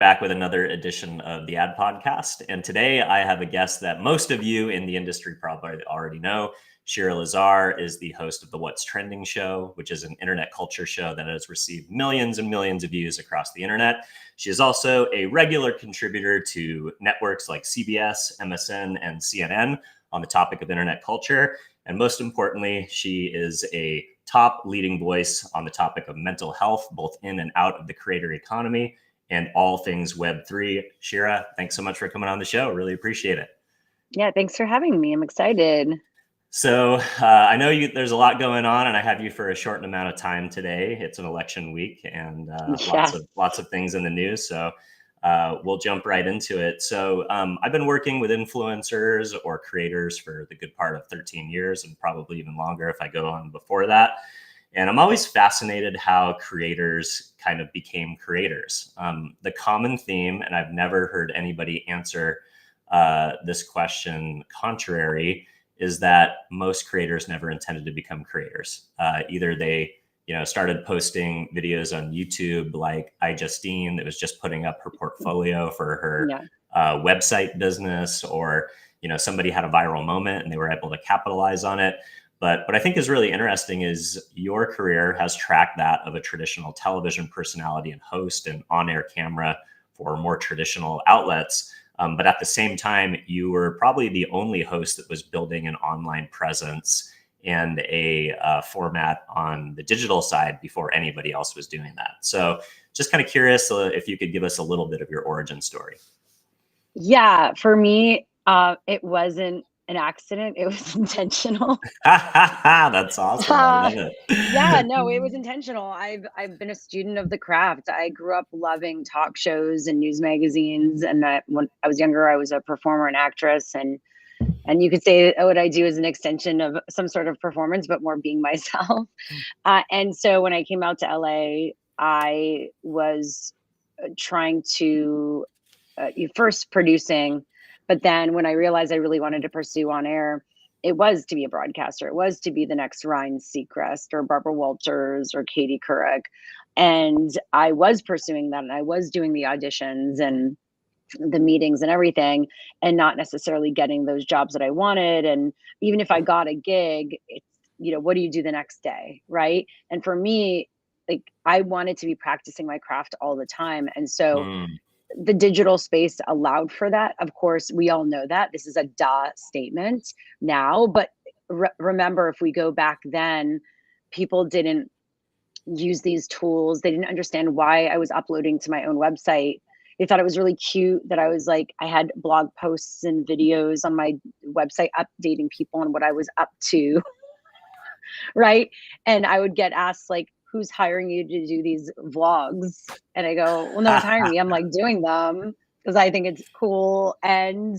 back with another edition of the Ad Podcast. And today I have a guest that most of you in the industry probably already know. Shira Lazar is the host of the What's Trending show, which is an internet culture show that has received millions and millions of views across the internet. She is also a regular contributor to networks like CBS, MSN, and CNN on the topic of internet culture. And most importantly, she is a top leading voice on the topic of mental health, both in and out of the creator economy and all things Web3. Shira, thanks so much for coming on the show. Really appreciate it. Yeah, thanks for having me. I'm excited. So I know there's a lot going on, and I have you for a short amount of time today. It's an election week, and lots of things in the news. So we'll jump right into it. So I've been working with influencers or creators for the good part of 13 years, and probably even longer if I go on before that. And I'm always fascinated how creators kind of became creators. The common theme, and I've never heard anybody answer this question contrary, is that most creators never intended to become creators. Either they started posting videos on YouTube like iJustine that was just putting up her portfolio for her website business, or somebody had a viral moment and they were able to capitalize on it. But what I think is really interesting is your career has tracked that of a traditional television personality and host and on-air camera for more traditional outlets. But at the same time, you were probably the only host that was building an online presence and a format on the digital side before anybody else was doing that. So just kind of curious if you could give us a little bit of your origin story. Yeah, for me, it wasn't an accident. It was intentional. That's awesome. I love it. Yeah, no, it was intentional. I've been a student of the craft. I grew up loving talk shows and news magazines. And when I was younger, I was a performer and actress. And you could say what I do is an extension of some sort of performance, but more being myself. And so when I came out to LA, I was trying to first producing. But then when I realized I really wanted to pursue on air, it was to be a broadcaster. It was to be the next Ryan Seacrest or Barbara Walters or Katie Couric. And I was pursuing that, and I was doing the auditions and the meetings and everything, and not necessarily getting those jobs that I wanted. And even if I got a gig, it's, what do you do the next day? Right. And for me, like, I wanted to be practicing my craft all the time. And so the digital space allowed for that. Of course, we all know that this is a statement now, but remember, if we go back then, people didn't use these tools. They didn't understand why I was uploading to my own website. They thought it was really cute that I was like, I had blog posts and videos on my website updating people on what I was up to. Right. And I would get asked like, who's hiring you to do these vlogs? And I go, well, no one's hiring me. I'm like doing them because I think it's cool. And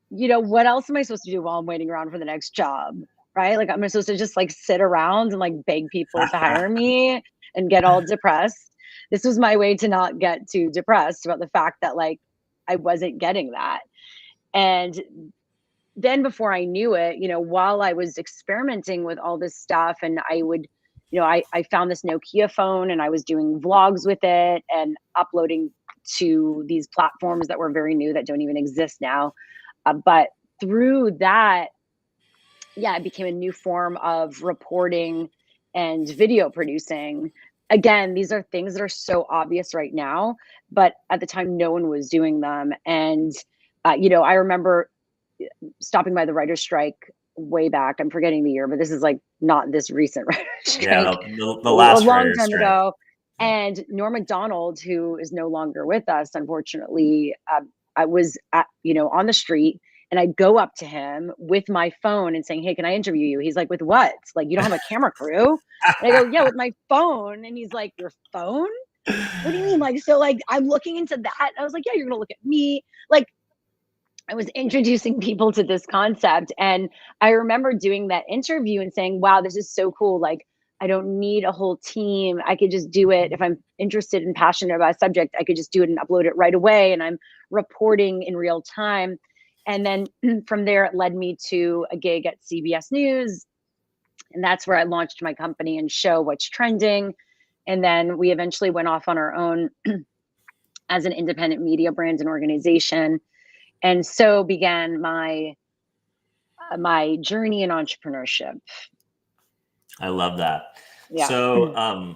what else am I supposed to do while I'm waiting around for the next job? Right. Like, I'm supposed to just like sit around and like beg people to hire me and get all depressed. This was my way to not get too depressed about the fact that like I wasn't getting that. And then before I knew it, while I was experimenting with all this stuff, and I would, I found this Nokia phone and I was doing vlogs with it and uploading to these platforms that were very new that don't even exist now. But through that, it became a new form of reporting and video producing. Again, these are things that are so obvious right now, but at the time, no one was doing them. And, I remember stopping by the writer's strike way back. I'm forgetting the year, but this is like not this recent writer's strike. Yeah, the last a long time strike. ago. And Norm Macdonald, who is no longer with us, unfortunately, I was on the street, and I'd go up to him with my phone and saying, hey, can I interview you? He's like, with what? Like, you don't have a camera crew? And I go, yeah, with my phone. And he's like, your phone? What do you mean? Like, so like, I'm looking into that. I was like, yeah, you're gonna look at me. Like, I was introducing people to this concept. And I remember doing that interview and saying, wow, this is so cool. Like, I don't need a whole team. I could just do it. If I'm interested and passionate about a subject, I could just do it and upload it right away. And I'm reporting in real time. And then from there, it led me to a gig at CBS News. And that's where I launched my company and show What's Trending. And then we eventually went off on our own as an independent media brand and organization. And so began my journey in entrepreneurship. I love that. Yeah. So,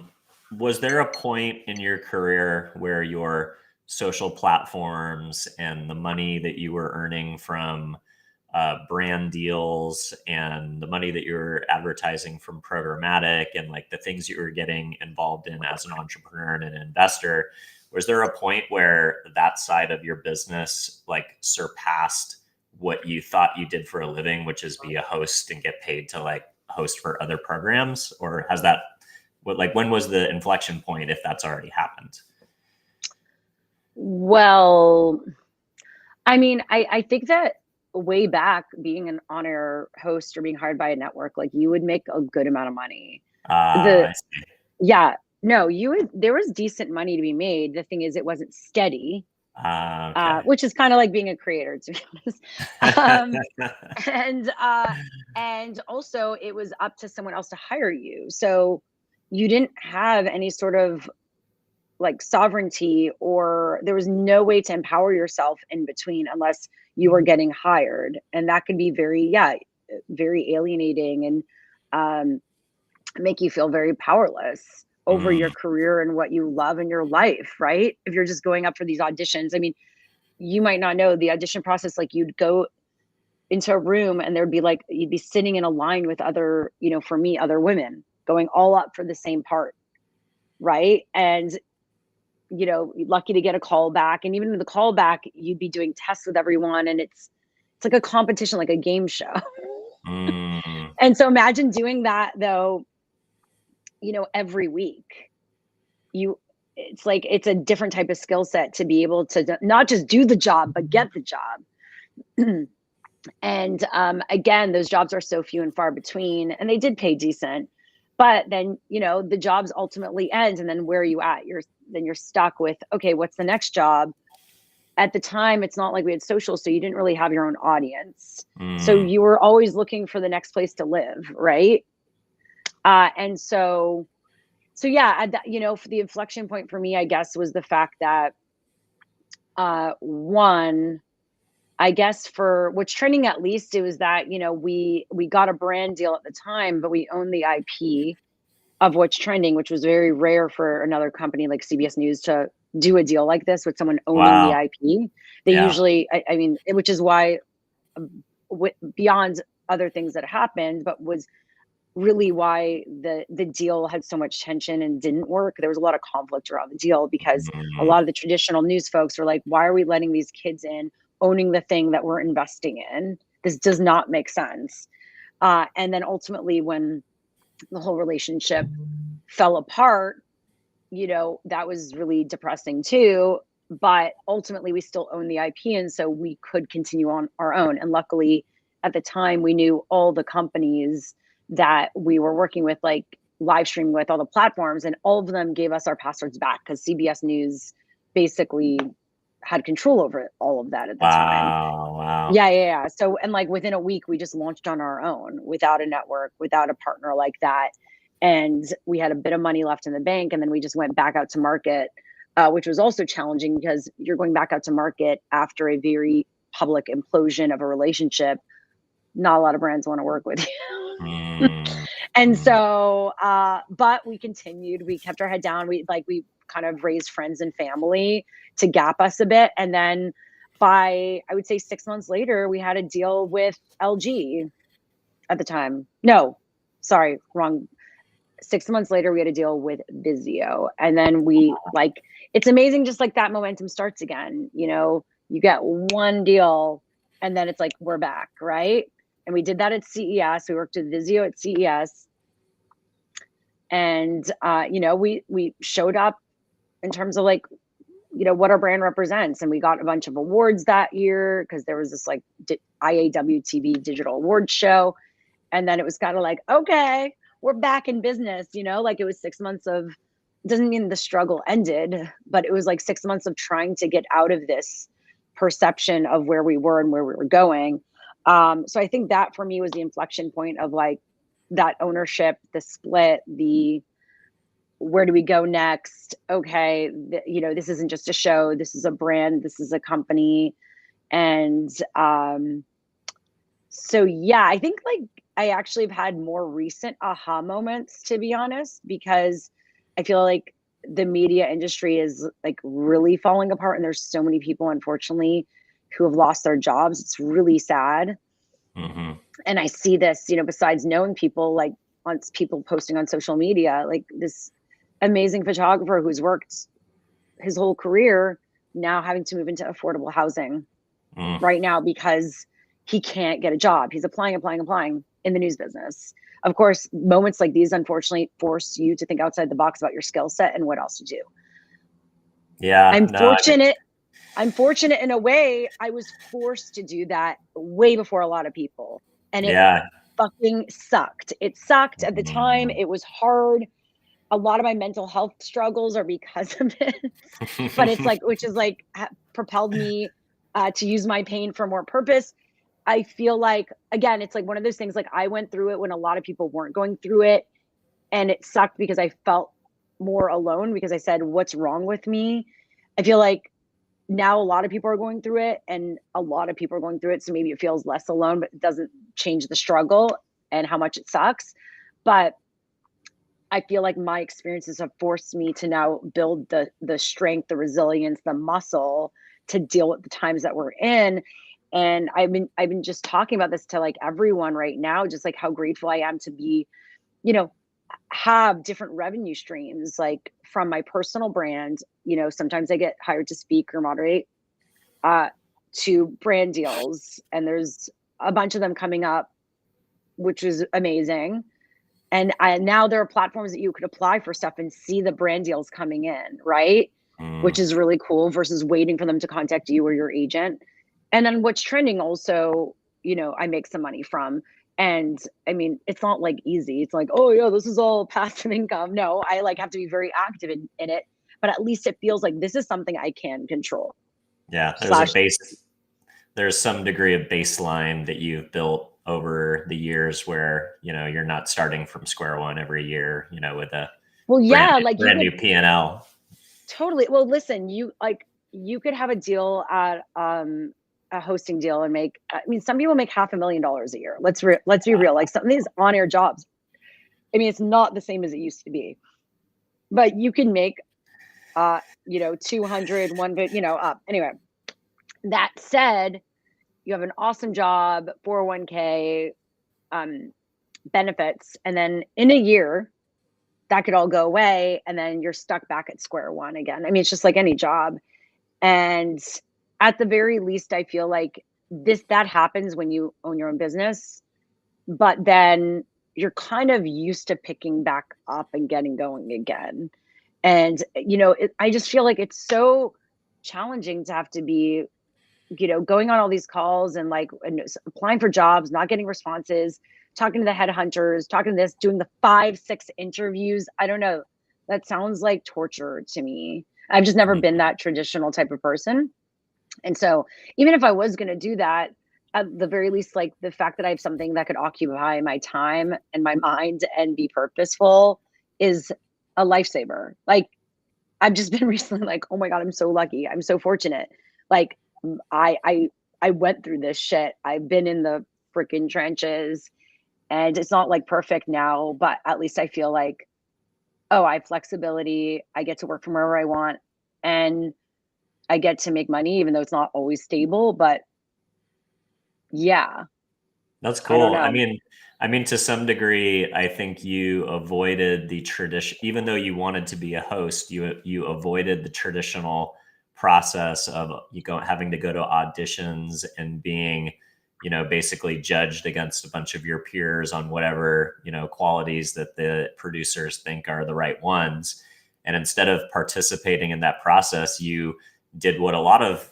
was there a point in your career where your social platforms and the money that you were earning from brand deals and the money that you were advertising from programmatic and like the things you were getting involved in as an entrepreneur and an investor, was there a point where that side of your business like surpassed what you thought you did for a living, which is be a host and get paid to like host for other programs? Or has that, when was the inflection point, if that's already happened? Well, I mean, I think that way back, being an on-air host or being hired by a network, like, you would make a good amount of money. The I see. Yeah, no, there was decent money to be made. The thing is, it wasn't steady, Okay. which is kind of like being a creator, to be honest. And and also it was up to someone else to hire you. So you didn't have any sort of like sovereignty, or there was no way to empower yourself in between unless you were getting hired. And that could be very alienating, and make you feel very powerless over your Mm, career and what you love in your life, right? If you're just going up for these auditions. I mean, you might not know the audition process. Like, you'd go into a room and there'd be like, you'd be sitting in a line with other, for me, other women going all up for the same part, right? And lucky to get a call back. And even in the call back, you'd be doing tests with everyone, and it's like a competition, like a game show. mm, And so imagine doing that though, every week. You It's like, it's a different type of skill set to be able to not just do the job, but get the job. And again, those jobs are so few and far between, and they did pay decent. But then, the jobs ultimately end, and then where are you at? You're stuck with, okay, what's the next job? At the time, it's not like we had social, so you didn't really have your own audience. So mm. you were always looking for the next place to live, right? And so yeah, for the inflection point for me, I guess, was the fact that one, I guess for what's trending, at least, it was that, we got a brand deal at the time, but we own the IP of what's trending, which was very rare for another company like CBS News to do a deal like this with someone owning the Wow. IP. They Yeah. usually, I mean, which is why, beyond other things that happened, but was really why the deal had so much tension and didn't work. There was a lot of conflict around the deal because a Mm, lot of the traditional news folks were like, why are we letting these kids in, owning the thing that we're investing in? This does not make sense. And then ultimately, when the whole relationship fell apart, that was really depressing too. But ultimately, we still own the IP. And so we could continue on our own. And luckily, at the time, we knew all the companies that we were working with, like live streaming with all the platforms, and all of them gave us our passwords back because CBS News basically had control over all of that at the time. wow. Wow. Yeah. So, and like within a week, we just launched on our own without a network, without a partner like that. And we had a bit of money left in the bank. And then we just went back out to market, which was also challenging because you're going back out to market after a very public implosion of a relationship. Not a lot of brands want to work with you. Mm, And mm. so, but we continued, we kept our head down. We kind of raised friends and family to gap us a bit. And then I would say 6 months later, we had a deal with LG at the time. No, sorry, wrong. 6 months later, we had a deal with Vizio. And then it's amazing, just like that momentum starts again. You get one deal and then it's like, we're back, right? And we did that at CES. We worked with Vizio at CES. And we showed up in terms of like, what our brand represents. And we got a bunch of awards that year because there was this like IAW TV digital awards show. And then it was kind of like, okay, we're back in business, like it was 6 months of, doesn't mean the struggle ended, but it was like 6 months of trying to get out of this perception of where we were and where we were going. So I think that for me was the inflection point of like that ownership, the split, where do we go next? Okay, this isn't just a show. This is a brand. This is a company. And so, yeah, I think like I actually have had more recent aha moments, to be honest, because I feel like the media industry is like really falling apart. And there's so many people, unfortunately, who have lost their jobs. It's really sad. Mm-hmm. And I see this, besides knowing people, like on people posting on social media, like this amazing photographer who's worked his whole career now having to move into affordable housing right now because he can't get a job. He's applying in the news business. Of course, moments like these, unfortunately, force you to think outside the box about your skill set and what else to do. Yeah. I'm fortunate in a way. I was forced to do that way before a lot of people. And it fucking sucked. It sucked at the time. It was hard. A lot of my mental health struggles are because of it. But it's like, which is like propelled me to use my pain for more purpose. I feel like, again, it's like one of those things, like I went through it when a lot of people weren't going through it. And it sucked because I felt more alone because I said, what's wrong with me? I feel like now a lot of people are going through it and a lot of people are going through it. So maybe it feels less alone, but it doesn't change the struggle and how much it sucks. But I feel like my experiences have forced me to now build the strength, the resilience, the muscle to deal with the times that we're in. And I've been just talking about this to like everyone right now, just like how grateful I am to be, have different revenue streams, like from my personal brand. Sometimes I get hired to speak or moderate, to brand deals, and there's a bunch of them coming up, which is amazing. And now there are platforms that you could apply for stuff and see the brand deals coming in, right? Which is really cool versus waiting for them to contact you or your agent. And then what's trending also, I make some money from. And I mean, it's not like easy. It's like, oh yeah, this is all passive income. No, I like have to be very active in it, but at least it feels like this is something I can control. Yeah. There's some degree of baseline that you've built over the years where, you're not starting from square one every year, with a brand new P&L. Totally. Well, listen, you could have a deal at a hosting deal and make, some people make $500,000 a year. Let's be real. Like some of these on-air jobs, it's not the same as it used to be, but you can make, 200, up. Anyway, that said, you have an awesome job, 401k, benefits, and then in a year, that could all go away, and then you're stuck back at square one again. It's just like any job. And at the very least, I feel like that happens when you own your own business, but then you're kind of used to picking back up and getting going again. And, I just feel like it's so challenging to have to be, going on all these calls and applying for jobs, not getting responses, talking to the headhunters, talking to this, doing the 5-6 interviews. I don't know. That sounds like torture to me. I've just never been that traditional type of person. And so even if I was going to do that, at the very least, like the fact that I have something that could occupy my time and my mind and be purposeful is a lifesaver. Like I've just been recently like, oh my God, I'm so lucky. I'm so fortunate. Like I went through this shit. I've been in the freaking trenches, and it's not like perfect now, but at least I feel like, oh, I have flexibility. I get to work from wherever I want, and I get to make money, even though it's not always stable. But yeah, that's cool. I mean, to some degree, I think you avoided the tradition, even though you wanted to be a host, you avoided the traditional process of having to go to auditions and being, basically judged against a bunch of your peers on whatever, qualities that the producers think are the right ones. And instead of participating in that process, you did what a lot of,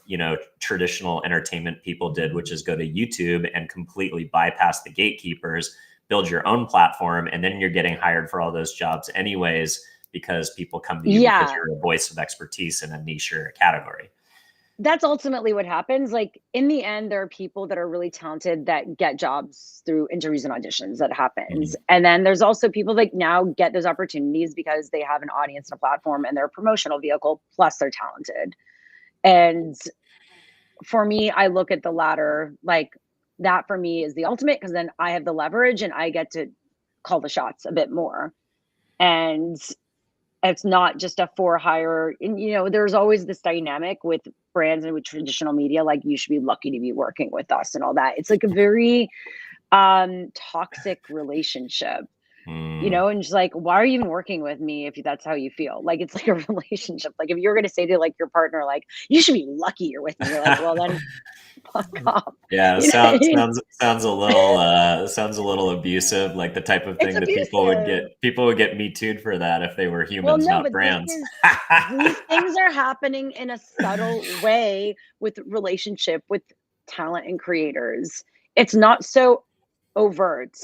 traditional entertainment people did, which is go to YouTube and completely bypass the gatekeepers, build your own platform. And then you're getting hired for all those jobs anyways, because people come to you because you're a voice of expertise in a niche or a category. that's ultimately what happens. Like in the end, there are people that are really talented that get jobs through interviews and auditions. That happens. And then there's also people that now get those opportunities because they have an audience and a platform and they're a promotional vehicle, plus they're talented. And for me, I look at the latter, like that for me is the ultimate, because then I have the leverage and I get to call the shots a bit more. And it's not just a for hire. And, there's always this dynamic with brands and with traditional media, like you should be lucky to be working with us and all that. It's like a very toxic relationship, and just like, why are you even working with me if that's how you feel? Like, it's like a relationship. Like if you're going to say to like your partner, like, you should be lucky you're with me. You're like, well then fuck off. Yeah, You know what I mean? sounds a little abusive, like the type of It's thing that abusive. people would get Me Too'd for that if they were Well, humans, no, not but brands. these things are happening in a subtle way with relationship with talent and creators. It's not so overt.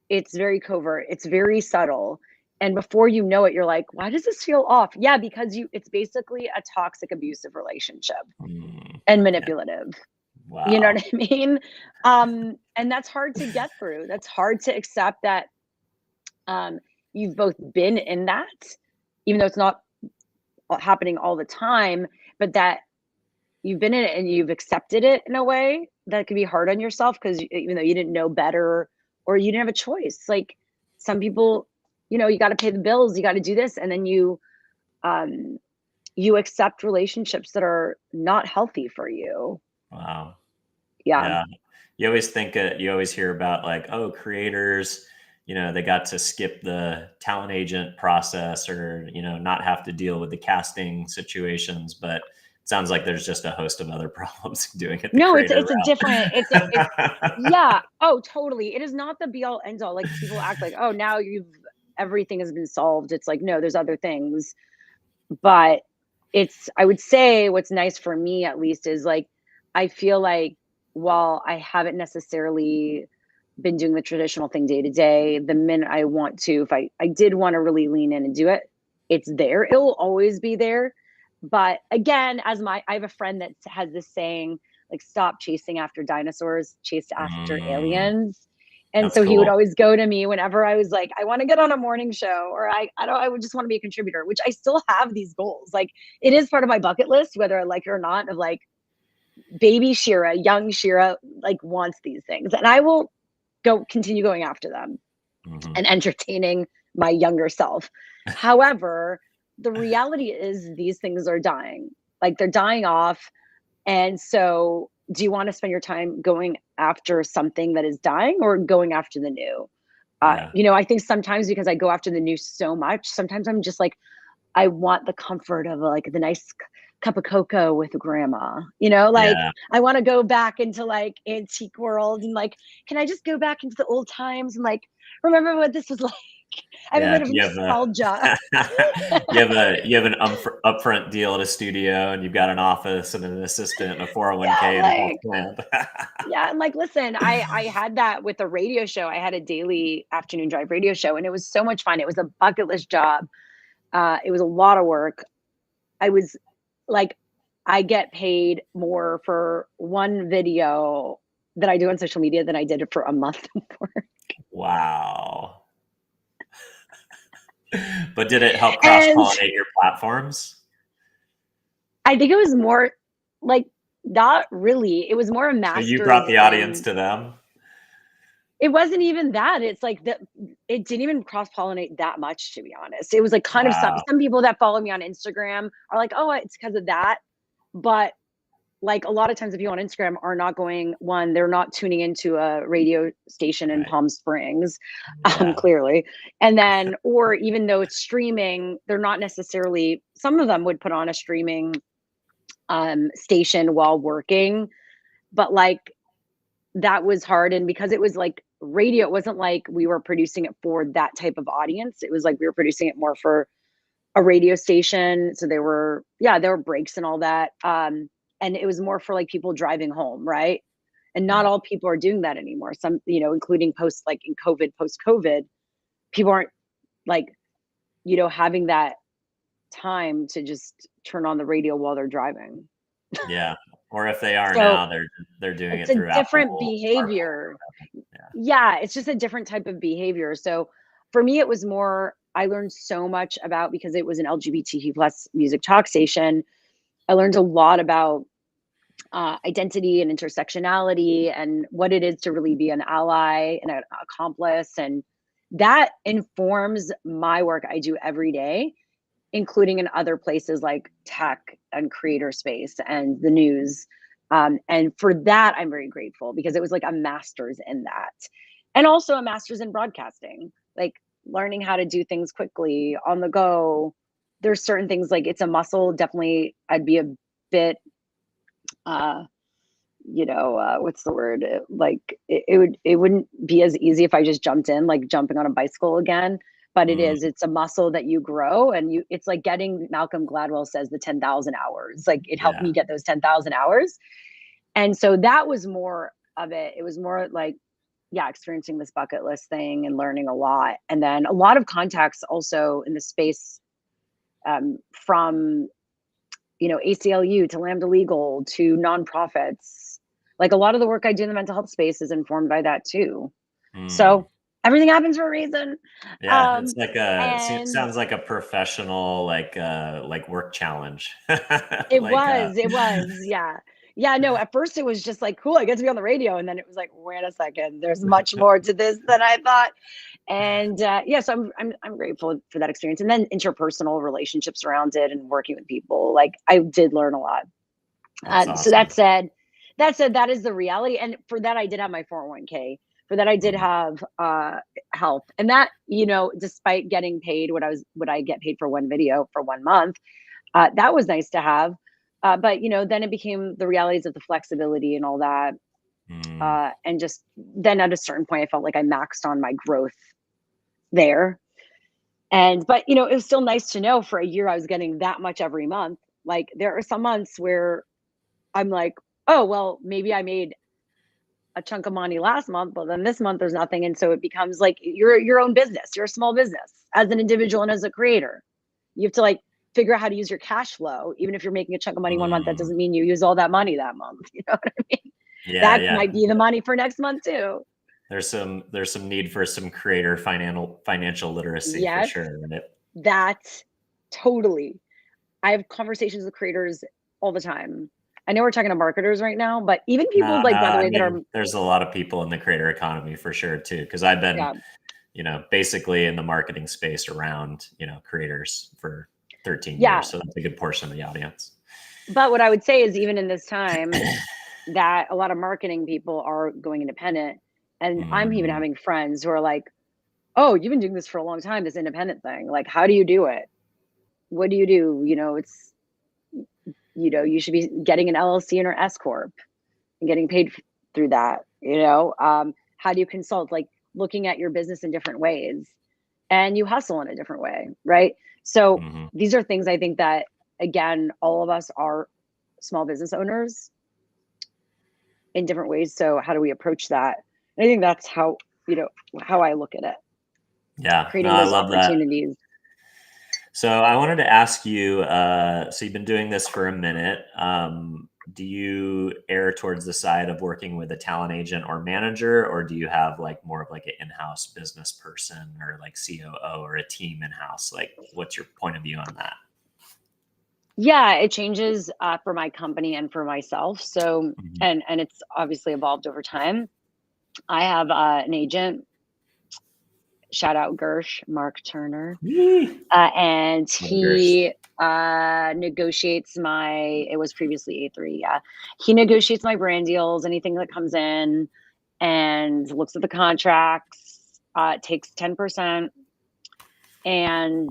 It's very covert. It's very subtle. And before you know it, you're like, why does this feel off? Yeah, because it's basically a toxic, abusive relationship and Yeah. manipulative. You know Wow. what I mean? And that's hard to get through. That's hard to accept that you've both been in that, even though it's not happening all the time, but that you've been in it and you've accepted it in a way that can be hard on yourself because even though you didn't know better or you didn't have a choice. Like some people, you got to pay the bills, you got to do this, and then you accept relationships that are not healthy for you. Wow. Yeah. Yeah. You always hear about like, oh, creators, they got to skip the talent agent process or, not have to deal with the casting situations, but it sounds like there's just a host of other problems doing it the No, creator it's a different, it's route. yeah. Oh, totally. It is not the be all end all. Like people act like, oh, now everything has been solved. It's like, no, there's other things. But I would say what's nice for me at least is like, I feel like while I haven't necessarily been doing the traditional thing day to day, the minute I want to, if I did want to really lean in and do it, it's there. It will always be there. But again, I have a friend that has this saying, like, stop chasing after dinosaurs, chase after Mm, aliens. And that's so he would cool. always go to me whenever I was like, I want to get on a morning show, or I would just want to be a contributor, which I still have these goals. Like it is part of my bucket list, whether I like it or not, of like baby Shira, young Shira, like wants these things. And I will continue going after them Hmm. and entertaining my younger self. However, the reality is these things are dying. Like they're dying off. And so do you want to spend your time going after something that is dying or going after the new? Yeah. I think sometimes because I go after the new so much, sometimes I'm just like, I want the comfort of like the nice cup of cocoa with grandma, like Yeah. I want to go back into like antique world and like, can I just go back into the old times and like remember what this was like? I have a Yeah. bit of nostalgia. You have an upfront deal at a studio and you've got an office and an assistant and a Yeah, 401k and a health like plan. yeah, and like listen, I had that with a radio show. I had a daily afternoon drive radio show and it was so much fun. It was a bucket list job. It was a lot of work. I was like, I get paid more for one video that I do on social media than I did it for a month of work. Wow. But did it help And cross-pollinate your platforms? I think it was more like not really. It was more a So you brought master's the audience in to them? it wasn't even that. It's like that it didn't even cross pollinate that much, to be honest. It was like kind of Wow. some people that follow me on Instagram are like, oh, it's because of that. But like a lot of times the people on Instagram are not they're not tuning into a radio station in Right. Palm Springs, Yeah. clearly. And then, or even though it's streaming, they're not necessarily, some of them would put on a streaming station while working, but like that was hard. And because it was like radio, it wasn't like we were producing it for that type of audience. It was like we were producing it more for a radio station. So there were breaks and all that. And it was more for like people driving home, right? And not Yeah. all people are doing that anymore. Some, including post COVID, people aren't like, having that time to just turn on the radio while they're driving. Yeah. Or if they are So now, they're doing it's it a through different Apple CarPlay or behavior. whatever. Yeah. Yeah, it's just a different type of behavior. So for me, it was more, I learned so much about, because it was an LGBTQ plus music talk station. I learned a lot about identity and intersectionality and what it is to really be an ally and an accomplice. And that informs my work I do every day, including in other places like tech and creator space and the news. And for that, I'm very grateful, because it was like a master's in that. And also a master's in broadcasting, like learning how to do things quickly on the go. There's certain things, like it's a muscle. Definitely, I'd be a bit, uh, what's the word? It wouldn't be as easy if I just jumped in, like jumping on a bicycle again. But it Mm, is, it's a muscle that you grow, and it's like getting, Malcolm Gladwell says, the 10,000 hours. Like it helped yeah. me get those 10,000 hours. And so that was more of it. It was more like, yeah, experiencing this bucket list thing and learning a lot. And then a lot of contacts also in the space, from ACLU to Lambda Legal to nonprofits. Like a lot of the work I do in the mental health space is informed by that too. Mm. So everything happens for a reason. Yeah, it's Um, like and sounds like a professional like work challenge. Like it was, yeah. Yeah, no, at first it was just like, cool, I get to be on the radio. And then it was like, wait a second, there's much more to this than I thought. And yeah, so I'm grateful for that experience. And then interpersonal relationships around it and working with people. Like I did learn a lot. that's So that awesome. said, that is the reality. And for that, I did have my 401k. For that, I did Mhm. have health, and that, despite getting paid what I get paid for one video for 1 month, that was nice to have. But then it became the realities of the flexibility and all that. Mm. And just then at a certain point, I felt like I maxed on my growth there. But it was still nice to know for a year I was getting that much every month. Like there are some months where I'm like, oh, well, maybe I made a chunk of money last month, but then this month there's nothing. And so it becomes like you're your own business. You're a small business as an individual and as a creator. You have to like figure out how to use your cash flow. Even if you're making a chunk of money 1 month, that Mm. doesn't mean you use all that money that month. You know what I mean? Yeah, That yeah. might be the money for next month too. There's some need for some creator financial literacy for Yes, sure, right? that totally. I have conversations with creators all the time. I know we're talking to marketers right now, but even people No, no, like, by the I way, that mean, are, there's a lot of people in the creator economy for sure too, because I've been, yeah, basically in the marketing space around, creators for 13 yeah. years. So that's a good portion of the audience. But what I would say is, even in this time, that a lot of marketing people are going independent. And I'm even Mm, having friends who are like, oh, you've been doing this for a long time, this independent thing. Like, how do you do it? What do you do? You should be getting an LLC and or S Corp and getting paid through that. How do you consult? Like looking at your business in different ways, and you hustle in a different way, right? So mhm. these are things I think that, again, all of us are small business owners in different ways. So how do we approach that? And I think that's you know, how I look at it, Yeah, no, creating I those love that. opportunities. So I wanted to ask you, so you've been doing this for a minute. Do you err towards the side of working with a talent agent or manager, or do you have like more of like an in-house business person or like COO or a team in-house? Like, what's your point of view on that? Yeah, it changes for my company and for myself. So, Mhm. and it's obviously evolved over time. I have an agent, shout out Gersh, Mark Turner, Yee. and Love Gersh. he negotiates it was previously A3. Yeah. He negotiates my brand deals, anything that comes in, and looks at the contracts, takes 10%, and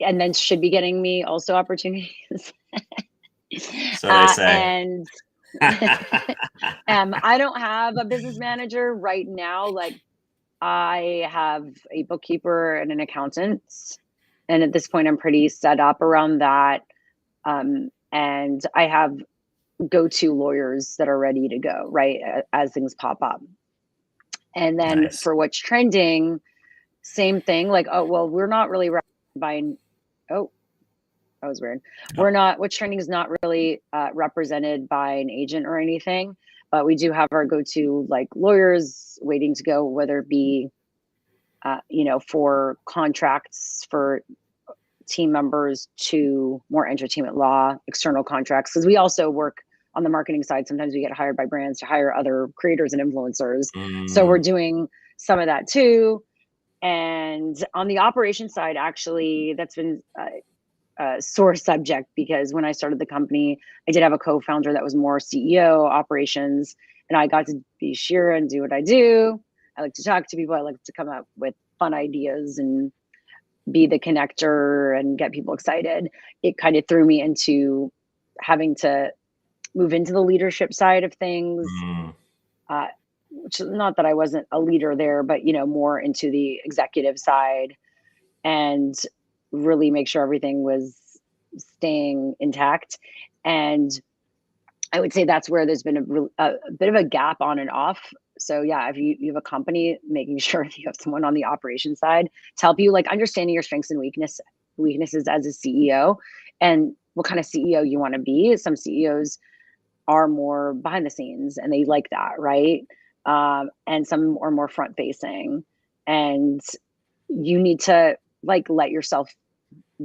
then should be getting me also opportunities. So they say. And I don't have a business manager right now. Like I have a bookkeeper and an accountant. And at this point, I'm pretty set up around that. And I have go-to lawyers that are ready to go, right? As things pop up. And then Nice. for what's trending, same thing. Like, oh, well, we're not really buying. Oh, That was weird. Yep. We're not, What's Trending is not really represented by an agent or anything, but we do have our go-to like lawyers waiting to go, whether it be, for contracts for team members to more entertainment law, external contracts. Because we also work on the marketing side. Sometimes we get hired by brands to hire other creators and influencers. So we're doing some of that too. And on the operation side, actually, that's been a sore subject, because when I started the company, I did have a co-founder that was more CEO operations, and I got to be Shira and do what I do. I like to talk to people. I like to come up with fun ideas and be the connector and get people excited. It kind of threw me into having to move into the leadership side of things, which is not that I wasn't a leader there, but more into the executive side, and really make sure everything was staying intact. And I would say that's where there's been a bit of a gap on and off. So yeah, if you have a company, making sure that you have someone on the operations side to help you, like understanding your strengths and weaknesses as a CEO, and what kind of CEO you want to be. Some CEOs are more behind the scenes and they like that, right? And some are more front facing, and you need to like let yourself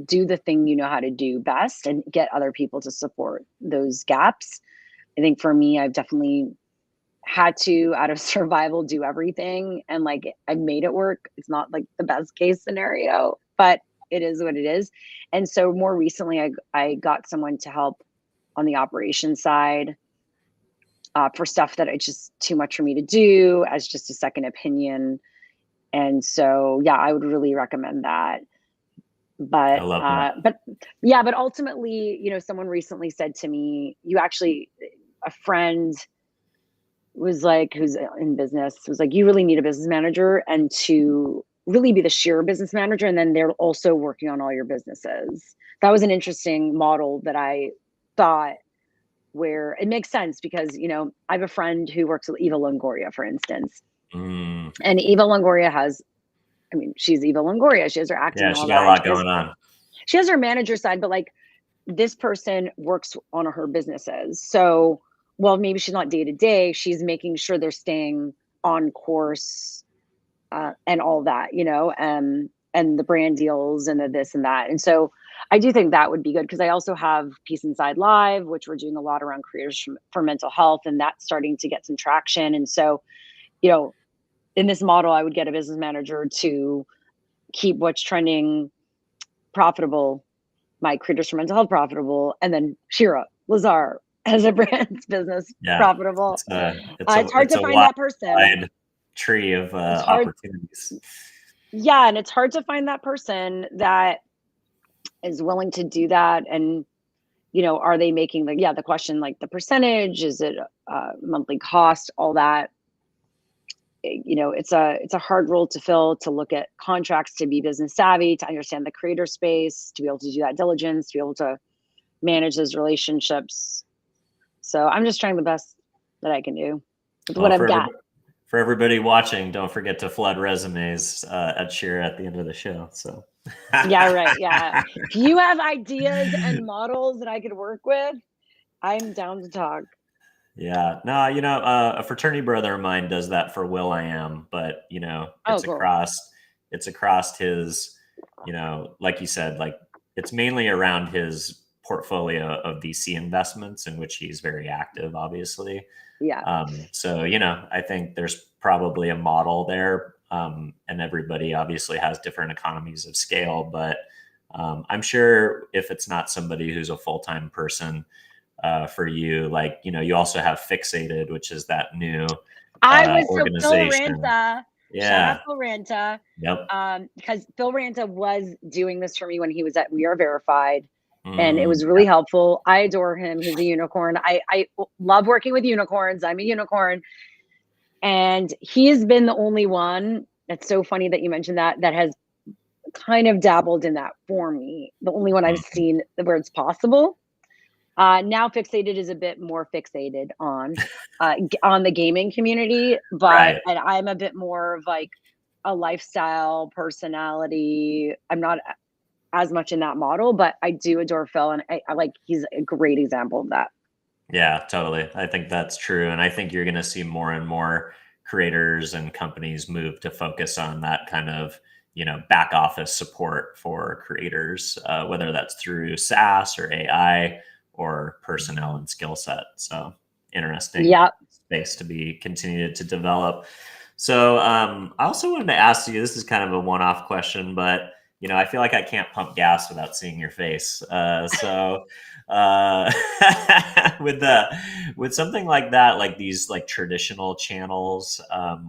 do the thing you know how to do best and get other people to support those gaps. I think for me, I've definitely had to, out of survival, do everything, and like I've made it work. It's not like the best case scenario, but it is what it is. And so more recently, I got someone to help on the operations side for stuff that it's just too much for me to do, as just a second opinion. And so yeah, I would really recommend that. I But love that. but ultimately, someone recently said to me, a friend was like, who's in business, was like, you really need a business manager, and to really be the Shira business manager, and then they're also working on all your businesses. That was an interesting model that I thought, where it makes sense, because I have a friend who works with Eva Longoria, for instance, and Eva Longoria has, she's Eva Longoria. She has her acting Yeah, and all she got a that. lot going on. She has her manager side, but like this person works on her businesses. So, well, maybe she's not day to day. She's making sure they're staying on course, and all that, and the brand deals and the this and that. And so I do think that would be good, because I also have Peace Inside Live, which we're doing a lot around creators for mental health, and that's starting to get some traction. And so, in this model, I would get a business manager to keep What's Trending profitable, my Creators for Mental Health profitable, and then Shira Lazar as a brand's business profitable. It's hard to find that person. Wide tree of opportunities. Yeah, and it's hard to find that person that is willing to do that. And are they making the question, like the percentage, is it monthly cost, all that. It's a hard role to fill, to look at contracts, to be business savvy, to understand the creator space, to be able to do that diligence, to be able to manage those relationships. So I'm just trying the best that I can do with what I've got. For everybody watching, don't forget to flood resumes at Shira at the end of the show. So yeah, right. Yeah. If you have ideas and models that I could work with, I'm down to talk. Yeah, no, a fraternity brother of mine does that for Will.i.am, but it's cool. across his, like you said, like it's mainly around his portfolio of VC investments, in which he's very active, obviously. Yeah. So I think there's probably a model there, and everybody obviously has different economies of scale, but I'm sure if it's not somebody who's a full-time person. For you, like you also have Fixated, which is that new organization. Phil Ranta. Yeah, shout out Phil Ranta. Yep. Because Phil Ranta was doing this for me when he was at We Are Verified, and it was really helpful. I adore him. He's a unicorn. I love working with unicorns. I'm a unicorn, and he has been the only one. That's so funny that you mentioned that has kind of dabbled in that for me. The only one I've seen where it's possible. Now Fixated is a bit more fixated on the gaming community, but Right. And I'm a bit more of like a lifestyle personality. I'm not as much in that model, but I do adore Phil, and I like, he's a great example of that. Yeah, totally. I think that's true. And I think you're going to see more and more creators and companies move to focus on that kind of, back office support for creators, whether that's through SaaS or AI or personnel and skill set. So interesting Yeah. space to be continued to develop. So I also wanted to ask you, this is kind of a one-off question, but I feel like I can't pump gas without seeing your face. Uh, with something like that, like these like traditional channels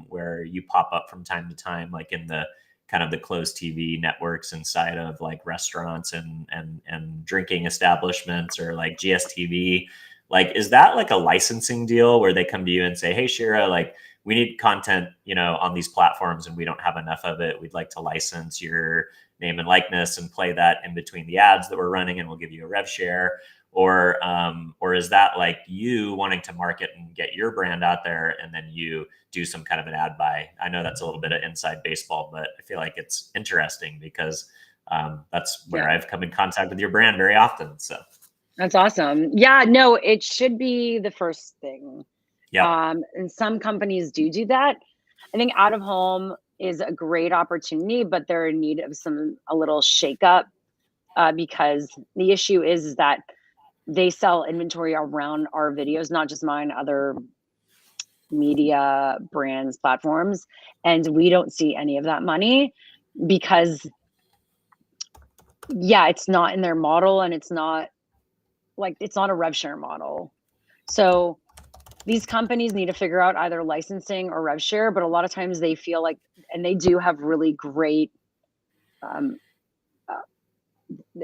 where you pop up from time to time, like in the kind of the closed TV networks inside of like restaurants and drinking establishments or like GSTV, like is that like a licensing deal where they come to you and say, hey Shira, like we need content, on these platforms and we don't have enough of it. We'd like to license your name and likeness and play that in between the ads that we're running and we'll give you a rev share? Or is that like you wanting to market and get your brand out there and then you do some kind of an ad buy? I know that's a little bit of inside baseball, but I feel like it's interesting because that's where I've come in contact with your brand very often. So that's awesome. Yeah, no, it should be the first thing. yeah. And some companies do that. I think out of home is a great opportunity, but they're in need of a little shakeup because the issue is that they sell inventory around our videos, not just mine, other media brands, platforms, and we don't see any of that money because it's not in their model, and it's not a rev share model. So these companies need to figure out either licensing or rev share, but a lot of times they feel like, and they do have really great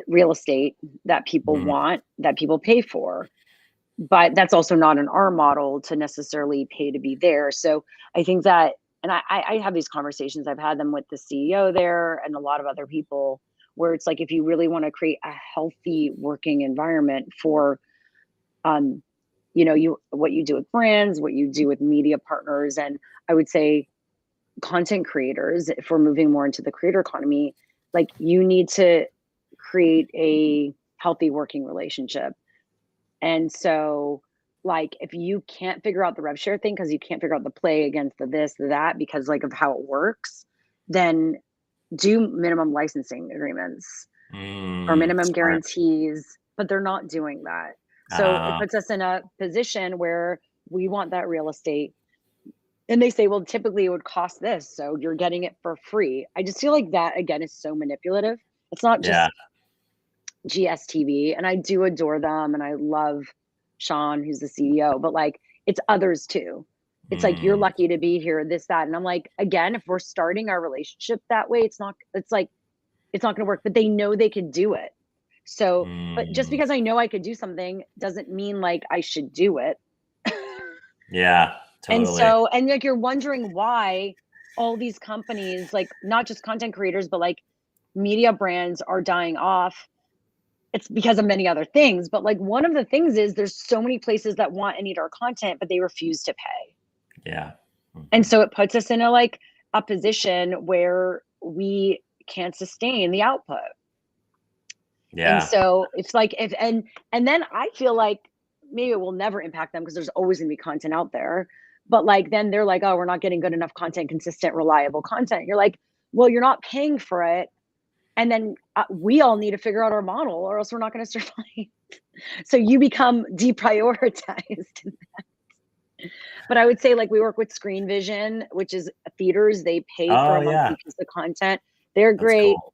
real estate that people want, that people pay for, but that's also not in our model to necessarily pay to be there. So I think that, and I have these conversations, I've had them with the CEO there and a lot of other people, where it's like, if you really want to create a healthy working environment for, what you do with brands, what you do with media partners, and I would say content creators, if we're moving more into the creator economy, like you need to create a healthy working relationship. And so like, if you can't figure out the rev share thing, because you can't figure out the play against the this, the that, because like of how it works, then do minimum licensing agreements or minimum guarantees, but they're not doing that. So it puts us in a position where we want that real estate. And they say, well, typically it would cost this, so you're getting it for free. I just feel like that, again, is so manipulative. It's not just GSTV, and I do adore them, and I love Sean, who's the CEO, but like, it's others too. It's like, you're lucky to be here, this, that. And I'm like, again, if we're starting our relationship that way, it's not going to work, but they know they could do it. So, but just because I know I could do something doesn't mean like I should do it. Yeah, totally. And so, and like, you're wondering why all these companies, like not just content creators, but like media brands are dying off. It's because of many other things. But like, one of the things is there's so many places that want and need our content, but they refuse to pay. Yeah. And so it puts us in a position where we can't sustain the output. Yeah. And so it's like, and then I feel like maybe it will never impact them because there's always gonna be content out there. But like, then they're like, oh, we're not getting good enough content, consistent, reliable content. You're like, well, you're not paying for it. And then we all need to figure out our model, or else we're not going to survive. So you become deprioritized. But I would say, like, we work with Screen Vision, which is theaters. They pay for a monthly piece of content. They're great. Cool.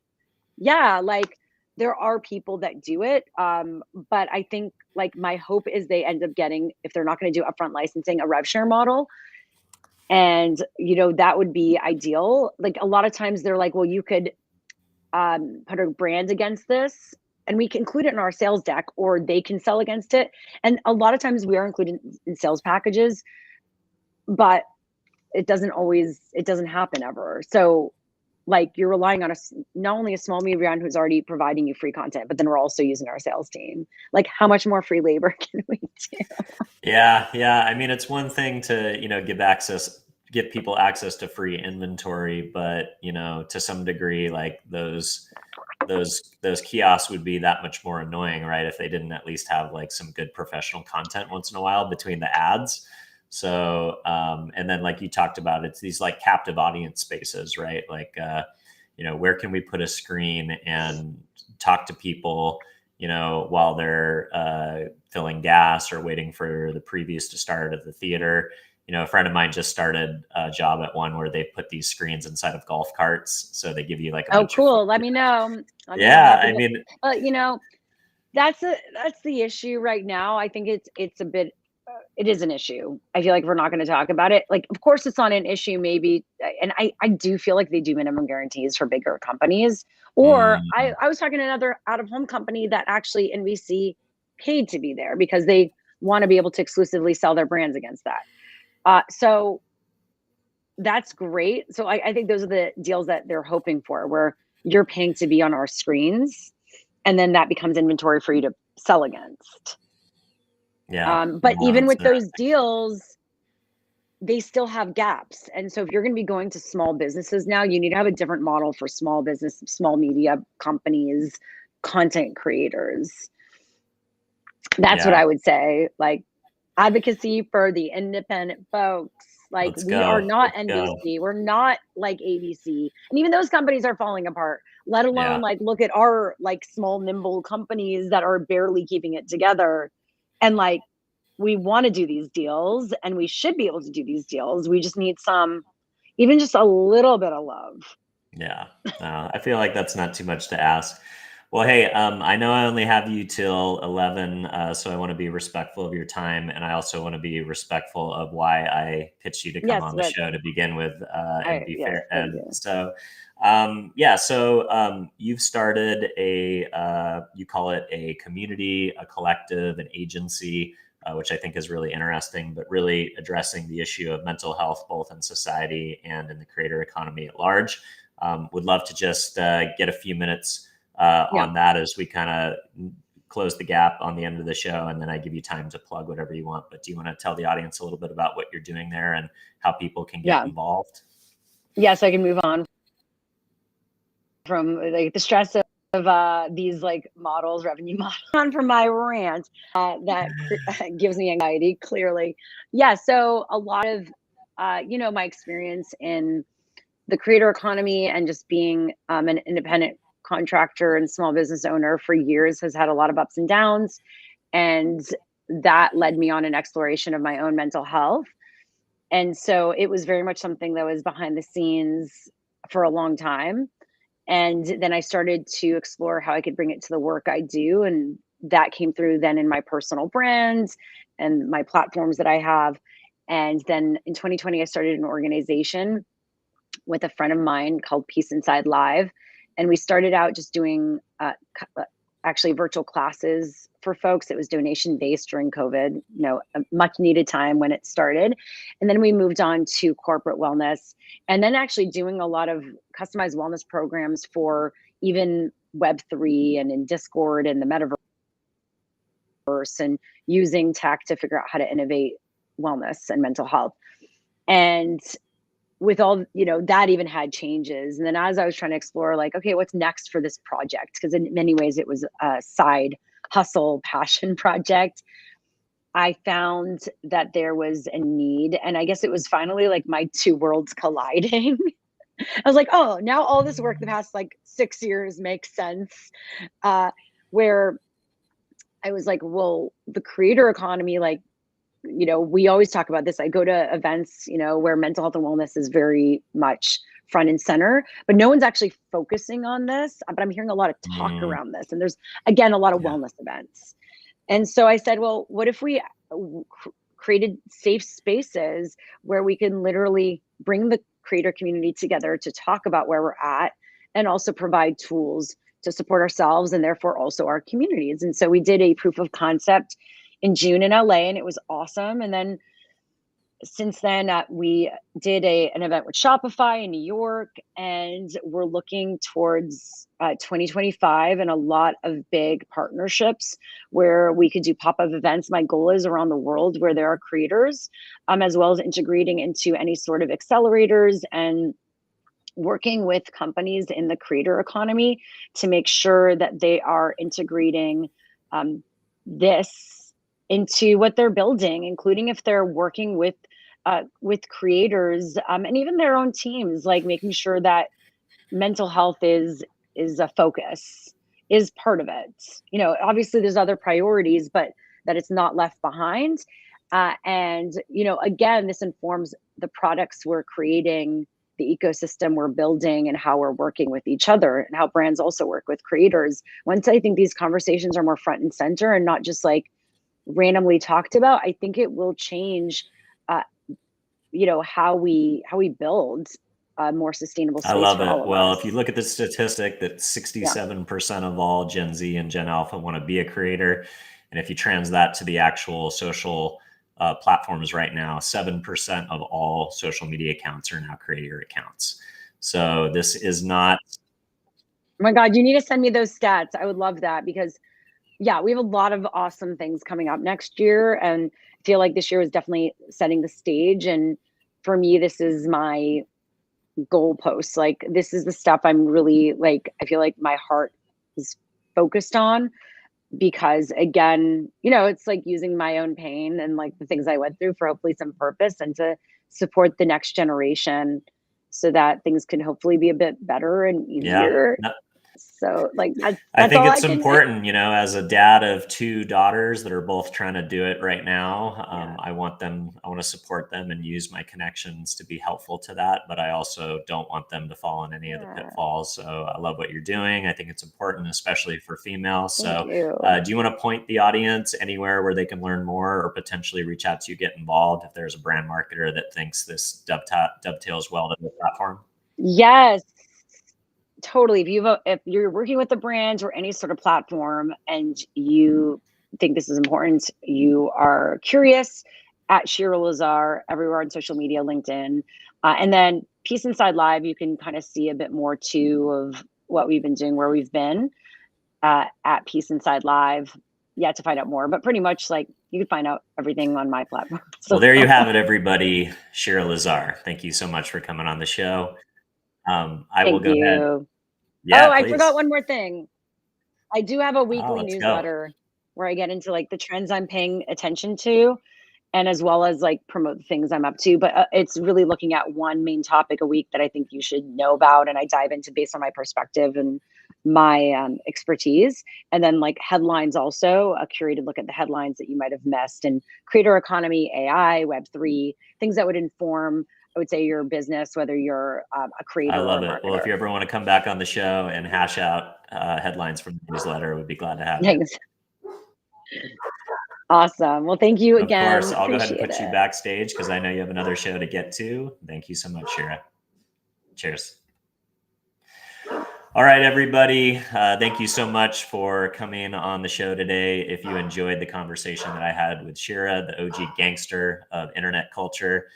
Yeah, like there are people that do it. But I think like my hope is they end up getting, if they're not going to do upfront licensing, a rev share model. And, that would be ideal. Like a lot of times they're like, well, you could put a brand against this and we can include it in our sales deck, or they can sell against it. And a lot of times we are included in sales packages, but it doesn't happen ever. So like, you're relying on not only a small media brand who's already providing you free content, but then we're also using our sales team. Like, how much more free labor can we do? Yeah. I mean, it's one thing to, give people access to free inventory, but, to some degree, like those those kiosks would be that much more annoying, right? If they didn't at least have like some good professional content once in a while between the ads. So, and then like you talked about, it's these like captive audience spaces, right? Like, where can we put a screen and talk to people, while they're filling gas or waiting for the previews to start at the theater. A friend of mine just started a job at one where they put these screens inside of golf carts. So they give you like a bunch cool. of Let me know. Yeah. I mean, that's the issue right now. I think it's a bit, it is an issue. I feel like we're not going to talk about it. Like, of course it's not an issue maybe. And I do feel like they do minimum guarantees for bigger companies. Or I was talking to another out of home company that actually NBC paid to be there because they want to be able to exclusively sell their brands against that. So that's great. So I think those are the deals that they're hoping for, where you're paying to be on our screens and then that becomes inventory for you to sell against. Yeah. But even with those deals, they still have gaps. And so if you're going to be going to small businesses now, you need to have a different model for small business, small media companies, content creators. That's what I would say. Like, advocacy for the independent folks. Like, we are not NBC. We're not like ABC. And even those companies are falling apart, let alone like, look at our like small, nimble companies that are barely keeping it together. And like, we want to do these deals and we should be able to do these deals. We just need even just a little bit of love. Yeah. I feel like that's not too much to ask. Well, hey, I know I only have you till 11, so I want to be respectful of your time, and I also want to be respectful of why I pitched you to come on the show to begin with, and be fair. And so, you've started you call it a community, a collective, an agency, which I think is really interesting, but really addressing the issue of mental health, both in society and in the creator economy at large. Would love to just get a few minutes on that as we kind of close the gap on the end of the show, and then I give you time to plug whatever you want. But do you want to tell the audience a little bit about what you're doing there and how people can get involved? Yes, I can move on from like the stress of these like revenue models on from my rant that gives me anxiety, clearly. So a lot of my experience in the creator economy and just being an independent contractor and small business owner for years has had a lot of ups and downs. And that led me on an exploration of my own mental health. And so it was very much something that was behind the scenes for a long time. And then I started to explore how I could bring it to the work I do. And that came through then in my personal brand and my platforms that I have. And then in 2020, I started an organization with a friend of mine called Peace Inside Live. And we started out just doing actually virtual classes for folks. It was donation-based during COVID, a much needed time when it started. And then we moved on to corporate wellness, and then actually doing a lot of customized wellness programs for even Web3 and in Discord and the metaverse, and using tech to figure out how to innovate wellness and mental health. And with all, that even had changes. And then as I was trying to explore, like, okay, what's next for this project? Because in many ways it was a side hustle passion project. I found that there was a need, and I guess it was finally like my two worlds colliding. I was like, oh, now all this work the past like 6 years makes sense. Where I was like, well, the creator economy, like, we always talk about this. I go to events, where mental health and wellness is very much front and center, but no one's actually focusing on this. But I'm hearing a lot of talk around this. And there's, again, a lot of wellness events. And so I said, well, what if we created safe spaces where we can literally bring the creator community together to talk about where we're at and also provide tools to support ourselves and therefore also our communities. And so we did a proof of concept in June in LA, and it was awesome. And then since then, we did an event with Shopify in New York, and we're looking towards 2025 and a lot of big partnerships where we could do pop-up events. My goal is around the world where there are creators, as well as integrating into any sort of accelerators and working with companies in the creator economy to make sure that they are integrating this into what they're building, including if they're working with creators and even their own teams, like making sure that mental health is a focus, is part of it. You know, obviously there's other priorities, but that it's not left behind. And, you know, again, this informs the products we're creating, the ecosystem we're building, and how we're working with each other, and how brands also work with creators. Once I think these conversations are more front and center and not just like randomly talked about, I think it will change, you know, how we build a more sustainable I space love for all it. of Well, us. if you look at the statistic that Yeah. 67% of all Gen Z and Gen Alpha want to be a creator, and if you trans that to the actual social platforms right now, 7% of all social media accounts are now creator accounts. So this is not. Oh my God, you need to send me those stats. I would love that, because yeah, we have a lot of awesome things coming up next year, and I feel like this year was definitely setting the stage. And for me, this is my goalposts. Like, this is the stuff I'm really like, I feel like my heart is focused on, because again, you know, it's like using my own pain and like the things I went through for hopefully some purpose, and to support the next generation so that things can hopefully be a bit better and Yeah. easier. No, So like I that's think all I it's can. important, you know, as a dad of two daughters that are both trying to do it right now. Yeah. I want to support them and use my connections to be helpful to that. But I also don't want them to fall in any of the Yeah. pitfalls. So I love what you're doing. I think it's important, especially for females. Thank So you. do you want to point the audience anywhere where they can learn more or potentially reach out to you, get involved if there's a brand marketer that thinks this dovetails well to the platform? Yes, totally. If you're working with a brand or any sort of platform and you think this is important, you are curious, at Shira Lazar everywhere on social media, LinkedIn, and then Peace Inside Live. You can kind of see a bit more too of what we've been doing, where we've been at Peace Inside Live. Yeah, to find out more, but pretty much like you can find out everything on my platform. Well, So there you have it, everybody. Shira Lazar, thank you so much for coming on the show. I will thank go ahead. you. Yeah, Oh, I forgot please. one more thing. I do have a Oh, weekly let's go. newsletter where I get into like the trends I'm paying attention to, and as well as like promote the things I'm up to. But it's really looking at one main topic a week that I think you should know about, and I dive into based on my perspective and my expertise. And then like headlines, also a curated look at the headlines that you might have missed, and creator economy, AI, Web3, things that would inform, I would say, your business, whether you're a I creator or love a it. Well, if marketer. you ever want to come back on the show and hash out headlines from the newsletter, we'd be glad to have you. Thanks. Awesome. Well, thank you Of course, again. I'll go ahead and Appreciate put you it. backstage because I know you have another show to get to. Thank you so much, Shira. Cheers. Thanks. All right, everybody. Thank you so much for coming on the show today. If you enjoyed the conversation that I had with Shira, the OG gangster of internet culture,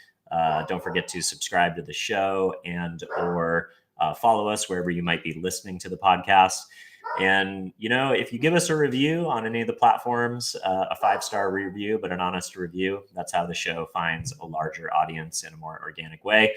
don't forget to subscribe to the show and or follow us wherever you might be listening to the podcast. And, you know, if you give us a review on any of the platforms, a 5-star review, but an honest review, that's how the show finds a larger audience in a more organic way.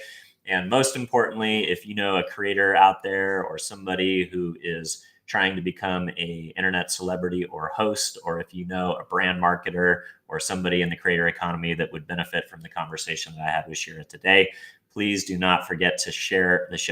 And most importantly, if you know a creator out there or somebody who is trying to become a internet celebrity or host, or if you know a brand marketer or somebody in the creator economy that would benefit from the conversation that I had with Shira today, please do not forget to share the show